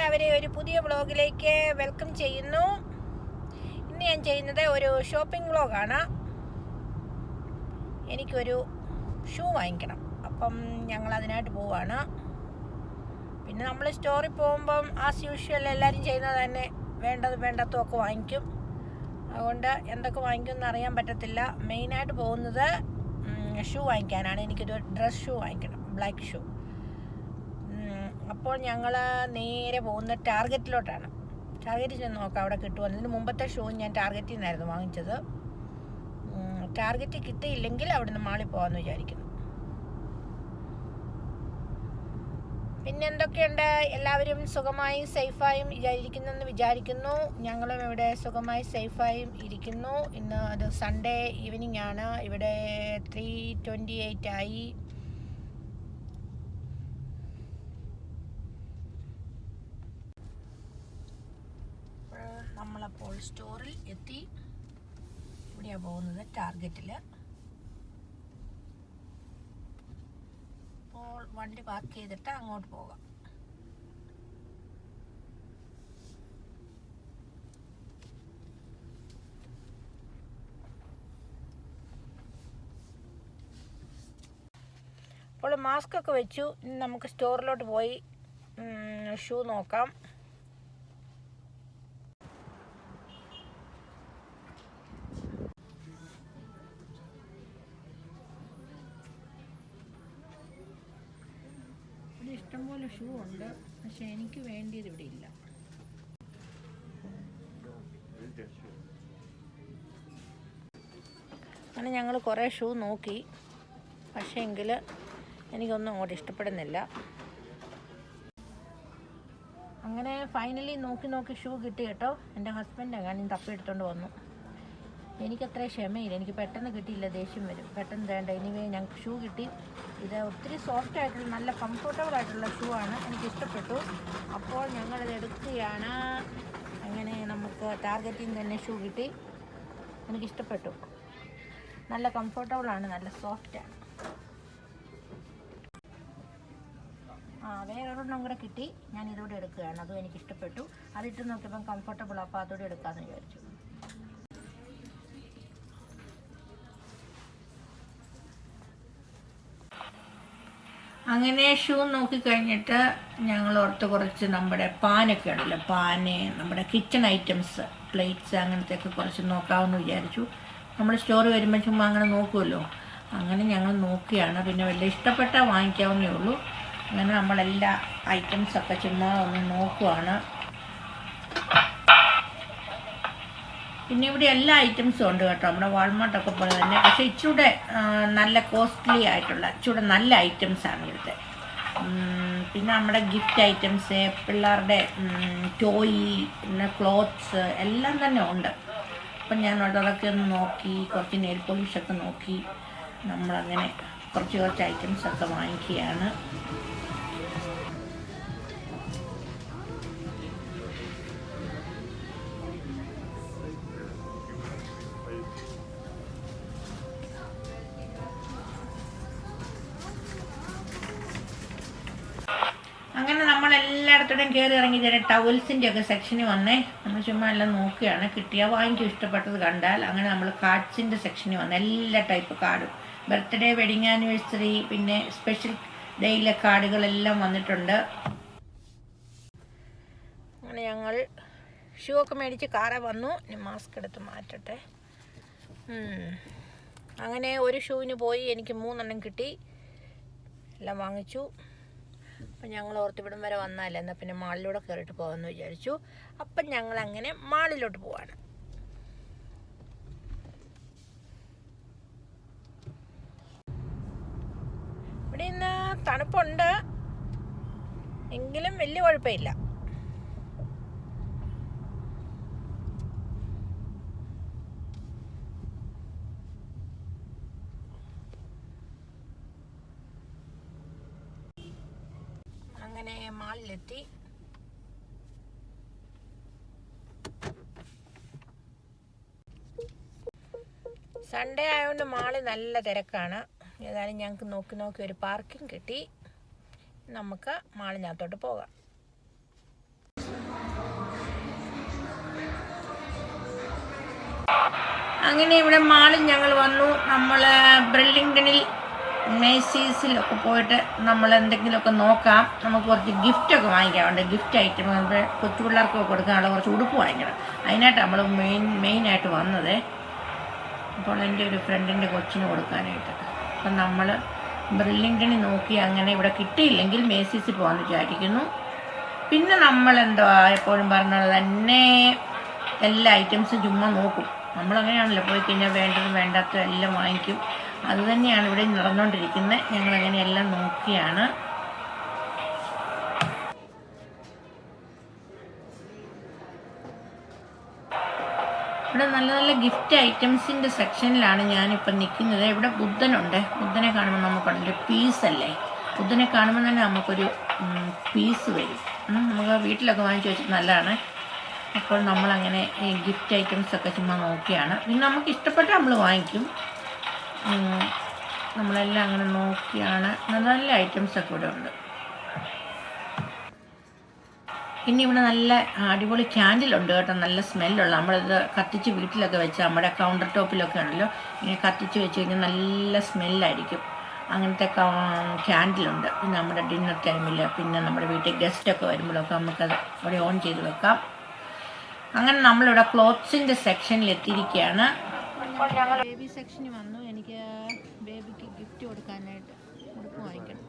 എല്ലാവരെയും ഒരു പുതിയ വ്ളോഗിലേക്ക് വെൽക്കം ചെയ്യുന്നു. ഇന്ന് ഞാൻ ചെയ്യുന്നത് ഒരു ഷോപ്പിംഗ് വ്ളോഗാണ്. എനിക്കൊരു ഷൂ വാങ്ങിക്കണം. അപ്പം ഞങ്ങൾ അതിനായിട്ട് പോവാണ്. പിന്നെ നമ്മൾ സ്റ്റോറിൽ പോകുമ്പം ആസ് യൂഷ്വൽ എല്ലാവരും ചെയ്യുന്നത് തന്നെ വേണ്ടതും ഒക്കെ വാങ്ങിക്കും. അതുകൊണ്ട് എന്തൊക്കെ വാങ്ങിക്കുമെന്ന് അറിയാൻ പറ്റത്തില്ല. മെയിനായിട്ട് പോകുന്നത് ഷൂ വാങ്ങിക്കാനാണ്. എനിക്കൊരു ഡ്രസ് ഷൂ വാങ്ങിക്കണം, ബ്ലാക്ക് ഷൂ. അപ്പോൾ ഞങ്ങൾ നേരെ പോകുന്ന ടാർഗറ്റിലോട്ടാണ്. ടാർഗറ്റിൽ ചെന്ന് നോക്കാം അവിടെ കിട്ടുമോ. ഇതിന് മുമ്പത്തെ ഷൂ ഞാൻ ടാർഗറ്റിൽ നിന്നായിരുന്നു വാങ്ങിച്ചത്. ടാർഗറ്റ് കിട്ടിയില്ലെങ്കിൽ അവിടുന്ന് മാളിൽ പോകാമെന്ന് വിചാരിക്കുന്നു. പിന്നെ എന്തൊക്കെയുണ്ട്? എല്ലാവരും സുഖമായും സേഫായും ഇരിക്കുന്നെന്ന് വിചാരിക്കുന്നു. ഞങ്ങളും ഇവിടെ സുഖമായി സേഫായും ഇരിക്കുന്നു. ഇന്ന് അത് സൺഡേ ഈവനിങ് ആണ്. ഇവിടെ 3:28 ആയി. നമ്മളപ്പോൾ സ്റ്റോറിൽ എത്തി. ഇവിടെയാണ് പോകുന്നത്, ടാർഗറ്റിൽ. അപ്പോൾ വണ്ടി പാർക്ക് ചെയ്തിട്ട് അങ്ങോട്ട് പോകാം. അപ്പോൾ മാസ്ക് ഒക്കെ വെച്ചു. ഇനി നമുക്ക് സ്റ്റോറിലോട്ട് പോയി ഷൂ നോക്കാം. ഇവിടെ ഇഷ്ടംപോലെ ഷൂ ഉണ്ട്, പക്ഷെ എനിക്ക് വേണ്ടിയത് ഇവിടെ ഇല്ല. അങ്ങനെ ഞങ്ങൾ കുറേ ഷൂ നോക്കി, പക്ഷേ എങ്കിൽ എനിക്കൊന്നും അങ്ങോട്ട് ഇഷ്ടപ്പെടുന്നില്ല. അങ്ങനെ ഫൈനലി നോക്കി ഷൂ കിട്ടി കേട്ടോ. എൻ്റെ ഹസ്ബൻഡാണ് ഞാൻ തപ്പിയെടുത്തോണ്ട് വന്നു. എനിക്കത്ര ക്ഷമയില്ല, എനിക്ക് പെട്ടെന്ന് കിട്ടിയില്ല, ദേഷ്യം വരും. പെട്ടെന്ന് വേണ്ട. എനിവേ ഞങ്ങൾക്ക് ഷൂ കിട്ടി. ഇത് ഒത്തിരി സോഫ്റ്റ് ആയിട്ടുള്ള നല്ല കംഫർട്ടബിൾ ആയിട്ടുള്ള ഷൂ ആണ്, എനിക്കിഷ്ടപ്പെട്ടു. അപ്പോൾ ഞങ്ങളിത് എടുക്കുകയാണ്. അങ്ങനെ നമുക്ക് ടാർഗറ്റിൽ നിന്ന് തന്നെ ഷൂ കിട്ടി. എനിക്കിഷ്ടപ്പെട്ടു. നല്ല കംഫർട്ടബിളാണ്, നല്ല സോഫ്റ്റാണ്. വേറൊരെണ്ണം കൂടെ കിട്ടി. ഞാൻ ഇതോടെ എടുക്കുകയാണ്. അതും എനിക്കിഷ്ടപ്പെട്ടു. അതിട്ട് നോക്കിയപ്പം കംഫർട്ടബിൾ, അപ്പോൾ അതോടെ എടുക്കാമെന്ന് വിചാരിച്ചു. അങ്ങനെ ഷൂ നോക്കിക്കഴിഞ്ഞിട്ട് ഞങ്ങൾ ഓർത്ത് കുറച്ച് നമ്മുടെ പാനൊക്കെ ഉണ്ടല്ലോ, നമ്മുടെ കിച്ചൺ ഐറ്റംസ്, പ്ലേറ്റ്സ്, അങ്ങനത്തെയൊക്കെ കുറച്ച് നോക്കാമെന്ന് വിചാരിച്ചു. നമ്മൾ സ്റ്റോറി വരുമ്പോൾ ചുമ്മാ അങ്ങനെ നോക്കുമല്ലോ. അങ്ങനെ ഞങ്ങൾ നോക്കിയാണ്. പിന്നെ വലിയ ഇഷ്ടപ്പെട്ട വാങ്ങിക്കാവുന്നേ ഉള്ളൂ. അങ്ങനെ നമ്മളെല്ലാ ഐറ്റംസൊക്കെ ചുമ്മാ ഒന്ന് നോക്കുവാണ്. പിന്നെ ഇവിടെ എല്ലാ ഐറ്റംസും ഉണ്ട് കേട്ടോ, നമ്മുടെ വാൾമാർട്ടൊക്കെ പോലെ തന്നെ. പക്ഷേ ഇച്ചിരൂടെ നല്ല കോസ്റ്റ്ലി ആയിട്ടുള്ള ഇച്ചിരൂടെ നല്ല ഐറ്റംസാണ് ഇവിടുത്തെ. പിന്നെ നമ്മുടെ ഗിഫ്റ്റ് ഐറ്റംസ്, പിള്ളേരുടെ ടോയ്, പിന്നെ ക്ലോത്ത്സ് എല്ലാം തന്നെ ഉണ്ട്. അപ്പം ഞാൻ അതൊക്കെ ഒന്ന് നോക്കി, കുറച്ച് നെയിൽ പോളിഷൊക്കെ നോക്കി നമ്മളങ്ങനെ കുറച്ച് ഐറ്റംസൊക്കെ വാങ്ങിക്കുകയാണ്. അങ്ങനെ നമ്മളെല്ലായിടത്തോടെയും കയറി ഇറങ്ങി തരാം. ടവൽസിൻ്റെ ഒക്കെ സെക്ഷനിൽ വന്നേ. നമ്മൾ ചുമ്മാ എല്ലാം നോക്കുകയാണ്. കിട്ടിയാൽ വാങ്ങിക്കും, ഇഷ്ടപ്പെട്ടത് കണ്ടാൽ. അങ്ങനെ നമ്മൾ കാർഡ്സിൻ്റെ സെക്ഷനിൽ വന്നു. എല്ലാ ടൈപ്പ് കാർഡും, ബർത്ത്ഡേ, വെഡിങ് ആനിവേഴ്സറി, പിന്നെ സ്പെഷ്യൽ ഡേയിലെ കാർഡുകളെല്ലാം വന്നിട്ടുണ്ട്. അങ്ങനെ ഞങ്ങൾ ഷൂ ഒക്കെ മേടിച്ച് കാറേ വന്നു. ഇനി മാസ്ക് എടുത്ത് മാറ്റട്ടെ. അങ്ങനെ ഒരു ഷൂവിന് പോയി. എനിക്ക് 3 എണ്ണം കിട്ടി. എല്ലാം വാങ്ങിച്ചു. അപ്പം ഞങ്ങൾ ഓർത്ത് ഇവിടം വരെ വന്നാലേ, എന്നാൽ പിന്നെ മാളിലൂടെ കയറിയിട്ട് പോകാമെന്ന് വിചാരിച്ചു. അപ്പം ഞങ്ങൾ അങ്ങനെ മാളിലോട്ട് പോവാണ്. ഇവിടെ ഇന്ന് തണുപ്പുണ്ട്, എങ്കിലും വലിയ കുഴപ്പമില്ല. അങ്ങനെ മാളിലെത്തി. സൺഡേ ആയതുകൊണ്ട് മാളിൽ നല്ല തിരക്കാണ്. ഏതായാലും ഞങ്ങൾക്ക് നോക്കി ഒരു പാർക്കിംഗ് കിട്ടി. നമുക്ക് മാളിനകത്തോട്ട് പോകാം. അങ്ങനെ ഇവിടെ മാളിൽ ഞങ്ങൾ വന്നു. നമ്മൾ ബ്രില്ലിംഗ്ടണിൽ മേസീസിലൊക്കെ പോയിട്ട് നമ്മൾ എന്തെങ്കിലുമൊക്കെ നോക്കാം. നമുക്ക് കുറച്ച് ഗിഫ്റ്റൊക്കെ വാങ്ങിക്കാറുണ്ട്. ഗിഫ്റ്റ് ഐറ്റം കൊച്ചു പിള്ളേർക്കൊക്കെ കൊടുക്കാനുള്ള കുറച്ച് ഉടുപ്പ് വാങ്ങിക്കണം. അതിനായിട്ട് നമ്മൾ മെയിനായിട്ട് വന്നത്. അപ്പോൾ എൻ്റെ ഒരു ഫ്രണ്ടിൻ്റെ കൊച്ചിന് കൊടുക്കാനായിട്ട്. അപ്പം നമ്മൾ ബ്രില്ലിംഗ്ടണിൽ നോക്കി. അങ്ങനെ ഇവിടെ കിട്ടിയില്ലെങ്കിൽ മേസീസിൽ പോകാമെന്ന് വിചാരിക്കുന്നു. പിന്നെ നമ്മളെന്തോ എപ്പോഴും പറഞ്ഞത് തന്നെ എല്ലാ ഐറ്റംസും ചുമ്മാ നോക്കും. നമ്മളങ്ങനെയാണല്ലോ, പോയി കഴിഞ്ഞാൽ വേണ്ടതും വേണ്ടാത്തതും എല്ലാം വാങ്ങിക്കും. അതുതന്നെയാണ് ഇവിടെ നടന്നുകൊണ്ടിരിക്കുന്നത്. ഞങ്ങളങ്ങനെ എല്ലാം നോക്കിയാണ്. ഇവിടെ നല്ല നല്ല ഗിഫ്റ്റ് ഐറ്റംസിൻ്റെ സെക്ഷനിലാണ് ഞാനിപ്പം നിൽക്കുന്നത്. ഇവിടെ ബുദ്ധനുണ്ട്. ബുദ്ധനെ കാണുമ്പോൾ നമുക്കുണ്ടല്ലോ പീസല്ലേ, ബുദ്ധനെ കാണുമ്പോൾ തന്നെ നമുക്കൊരു പീസ് വരും. നമുക്ക് വീട്ടിലൊക്കെ വാങ്ങിച്ച് വെച്ചിട്ട് നല്ലതാണ്. അപ്പോൾ നമ്മളങ്ങനെ ഗിഫ്റ്റ് ഐറ്റംസൊക്കെ ചുമ്മാ നോക്കിയാണ്. പിന്നെ നമുക്ക് ഇഷ്ടപ്പെട്ട നമ്മൾ വാങ്ങിക്കും. നമ്മളെല്ലാം അങ്ങനെ നോക്കിയാണ്. നല്ല നല്ല ഐറ്റംസൊക്കെ ഇവിടെ ഉണ്ട്. പിന്നെ ഇവിടെ നല്ല അടിപൊളി ക്യാൻഡിലുണ്ട് കേട്ടോ, നല്ല സ്മെല്ലുള്ള. നമ്മളിത് കത്തിച്ച് വീട്ടിലൊക്കെ വെച്ച് നമ്മുടെ കൗണ്ടർ ടോപ്പിലൊക്കെ ഉണ്ടല്ലോ, ഇങ്ങനെ കത്തിച്ച് വെച്ച് കഴിഞ്ഞാൽ നല്ല സ്മെല്ലായിരിക്കും. അങ്ങനത്തെ ക്യാൻഡിലുണ്ട്. പിന്നെ നമ്മുടെ ഡിന്നർ ടൈമിൽ, പിന്നെ നമ്മുടെ വീട്ടിൽ ഗസ്റ്റൊക്കെ വരുമ്പോഴൊക്കെ നമുക്കത് അവിടെ ഓൺ ചെയ്ത് വെക്കാം. അങ്ങനെ നമ്മളിവിടെ ക്ലോത്ത്സിൻ്റെ സെക്ഷനിൽ എത്തിയിരിക്കുകയാണ്. അപ്പോൾ ഞങ്ങൾ ബേബി സെക്ഷനിൽ വന്നു. എനിക്ക് ബേബിക്ക് ഗിഫ്റ്റ് കൊടുക്കാനായിട്ട് ഉടുപ്പ് വാങ്ങിക്കണം.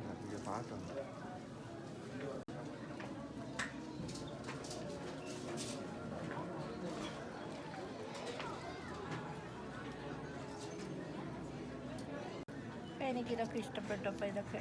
എനിക്കിതൊക്കെ ഇഷ്ടപ്പെട്ടു. അപ്പോൾ ഇതൊക്കെ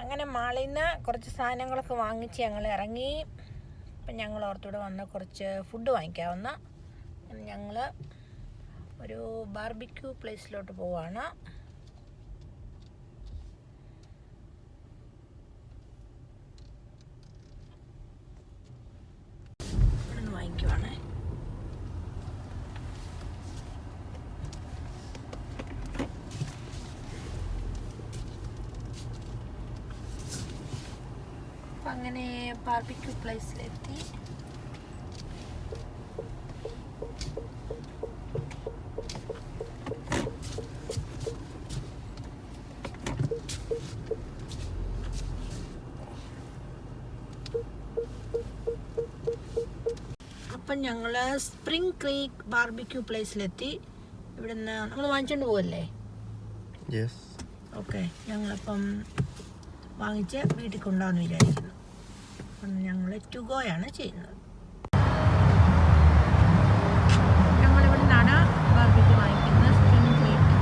അങ്ങനെ മാളിൽ നിന്ന് കുറച്ച് സാധനങ്ങളൊക്കെ വാങ്ങിച്ച് ഞങ്ങൾ ഇറങ്ങി. അപ്പം ഞങ്ങൾ ഓർത്തൂടെ വന്ന് കുറച്ച് ഫുഡ് വാങ്ങിക്കാവുന്ന. ഞങ്ങൾ ഒരു ബാർബിക്യൂ പ്ലേസിലോട്ട് പോവാണ്. ഇവിടെ നിന്ന് വാങ്ങിക്കുവാണ്. അങ്ങനെ ബാർബിക്യൂ പ്ലേസിലെത്തി. അപ്പം ഞങ്ങൾ സ്പ്രിംഗ് ക്രീക്ക് ബാർബിക്യൂ പ്ലേസിലെത്തി. ഇവിടുന്ന് നമ്മൾ വാങ്ങിച്ചുകൊണ്ട് പോവല്ലേ? ഓക്കെ, ഞങ്ങളപ്പം വാങ്ങിച്ച് വീട്ടിൽ കൊണ്ടുപോകാമെന്ന് വിചാരിക്കുന്നു. അപ്പം ഞങ്ങൾ ടു ഗോയാണ് ചെയ്യുന്നത്. ഞങ്ങളിവിടെ നിന്നാണ് ബാർബിക്യൂ വാങ്ങിക്കുന്നത്. Spring creek.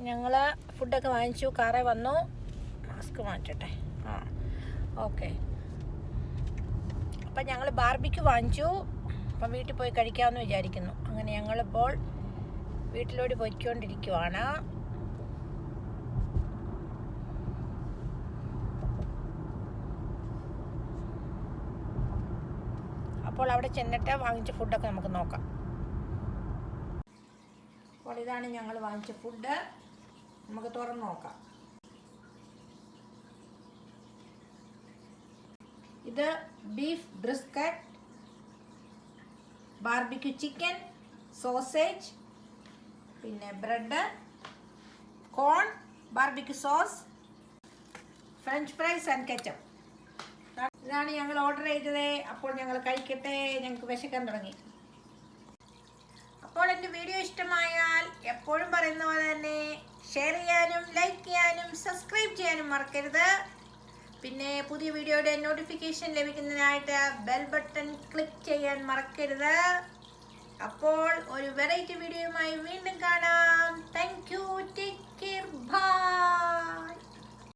ഞങ്ങൾ ഫുഡൊക്കെ വാങ്ങിച്ചു, കാറേ വന്നു. മാസ്ക് മാറ്റട്ടെ. ഓക്കെ. അപ്പം ഞങ്ങൾ ബാർബിക്യൂ വാങ്ങിച്ചു. അപ്പം വീട്ടിൽ പോയി കഴിക്കാമെന്ന് വിചാരിക്കുന്നു. അങ്ങനെ ഞങ്ങളിപ്പോൾ വീട്ടിലോട്ട് പോയിക്കൊണ്ടിരിക്കുവാണ്. അപ്പോൾ അവിടെ ചെന്നിട്ട് വാങ്ങിച്ച ഫുഡൊക്കെ നമുക്ക് നോക്കാം. അപ്പോൾ ഇതാണ് ഞങ്ങൾ വാങ്ങിച്ച ഫുഡ്. നമുക്ക് തുറന്ന് നോക്കാം. ഇത് beef brisket, barbecue chicken, sausage, പിന്നെ bread, corn, barbecue sauce, French fries and ketchup. ഇതാണ് ഞങ്ങൾ ഓർഡർ ചെയ്തത്. അപ്പോൾ ഞങ്ങൾ കഴിക്കട്ടെ, ഞങ്ങൾക്ക് വിശക്കാൻ തുടങ്ങി. അപ്പോൾ എൻ്റെ വീഡിയോ ഇഷ്ടമായാൽ എപ്പോഴും പറയുന്ന പോലെ തന്നെ ഷെയർ ചെയ്യാനും ലൈക്ക് ചെയ്യാനും സബ്സ്ക്രൈബ് ചെയ്യാനും മറക്കരുത്. പിന്നെ പുതിയ വീഡിയോയുടെ നോട്ടിഫിക്കേഷൻ ലഭിക്കുന്നതിനായിട്ട് ബെൽ ബട്ടൺ ക്ലിക്ക് ചെയ്യാൻ മറക്കരുത്. അപ്പോൾ ഒരു വെറൈറ്റി വീഡിയോയുമായി വീണ്ടും കാണാം. Thank you. Take care. By.